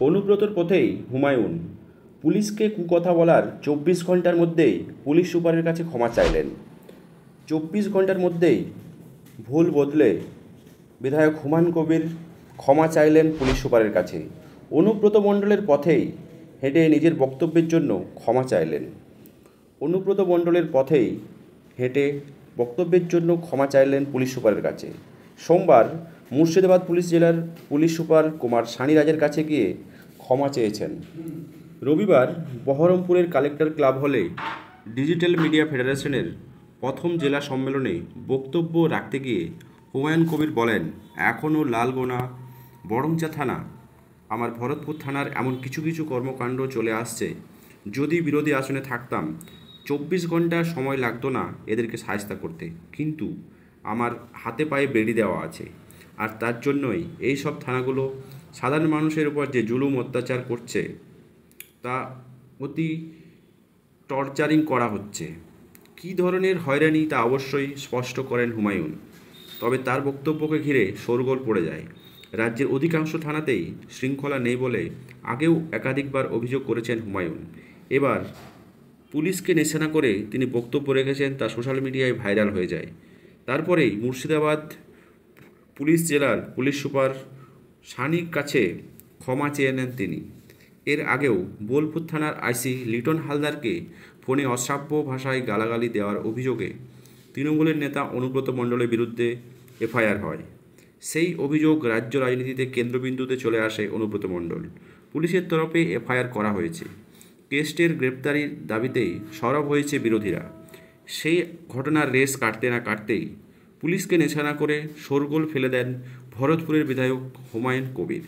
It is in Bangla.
অনুব্রতর পথেই হুমায়ুন। পুলিশকে কুকথা বলার 24 ঘন্টার মধ্যেই পুলিশ সুপারের কাছে ক্ষমা চাইলেন। 24 ঘন্টার মধ্যেই ভুল বদলে বিধায়ক হুমায়ুন কবির ক্ষমা চাইলেন পুলিশ সুপারের কাছে। অনুব্রত মণ্ডলের পথেই হেঁটে নিজের বক্তব্যের জন্য ক্ষমা চাইলেন। অনুব্রত মণ্ডলের পথেই হেঁটে বক্তব্যের জন্য ক্ষমা চাইলেন পুলিশ সুপারের কাছে। সোমবার মুর্শিদাবাদ পুলিশ জেলার পুলিশ সুপার কুমার সানিরাজের কাছে গিয়ে ক্ষমা চেয়েছেন। রবিবার বহরমপুরের কালেক্টর ক্লাব হলে ডিজিটাল মিডিয়া ফেডারেশনের প্রথম জেলা সম্মেলনে বক্তব্য রাখতে গিয়ে হুমায়ুন কবির বলেন, এখনও লালগোনা, বড়ংচা থানা, আমার ভরতপুর থানার এমন কিছু কিছু কর্মকাণ্ড চলে আসছে, যদি বিরোধী আসনে থাকতাম 24 ঘন্টা সময় লাগতো না এদেরকে শায়েস্তা করতে, কিন্তু আমার হাতে পায়ে বেড়ি দেওয়া আছে। আর তার জন্যই এই সব থানাগুলো সাধারণ মানুষের উপর যে জুলুম অত্যাচার করছে তা অতি টর্চারিং করা হচ্ছে। কী ধরনের হয়রানি তা অবশ্যই স্পষ্ট করেন হুমায়ুন। তবে তার বক্তব্যকে ঘিরে শোরগোল পড়ে যায়। রাজ্যের অধিকাংশ থানাতেই শৃঙ্খলা নেই বলে আগেও একাধিকবার অভিযোগ করেছেন হুমায়ুন। এবার পুলিশকে নিশানা করে তিনি বক্তব্য রেখেছেন, তা সোশ্যাল মিডিয়ায় ভাইরাল হয়ে যায়। তারপরেই মুর্শিদাবাদ পুলিশ জেলার পুলিশ সুপার সানির কাছে ক্ষমা চেয়ে নেন তিনি। এর আগেও বোলপুর থানার আইসি লিটন হালদারকে ফোনে অশ্রাব্য ভাষায় গালাগালি দেওয়ার অভিযোগে তৃণমূলের নেতা অনুব্রত মণ্ডলের বিরুদ্ধে এফআইআর হয়। সেই অভিযোগ রাজ্য রাজনীতিতে কেন্দ্রবিন্দুতে চলে আসে অনুব্রত মণ্ডল। পুলিশের তরফে এফআইআর করা হয়েছে। কেস্টের গ্রেপ্তারির দাবিতেই সরব হয়েছে বিরোধীরা। সেই ঘটনার রেশ কাটতে না কাটতেই পুলিশকে নিশানা করে শোরগোল ফেলে দেন ভরতপুরের বিধায়ক হুমায়ুন কবির।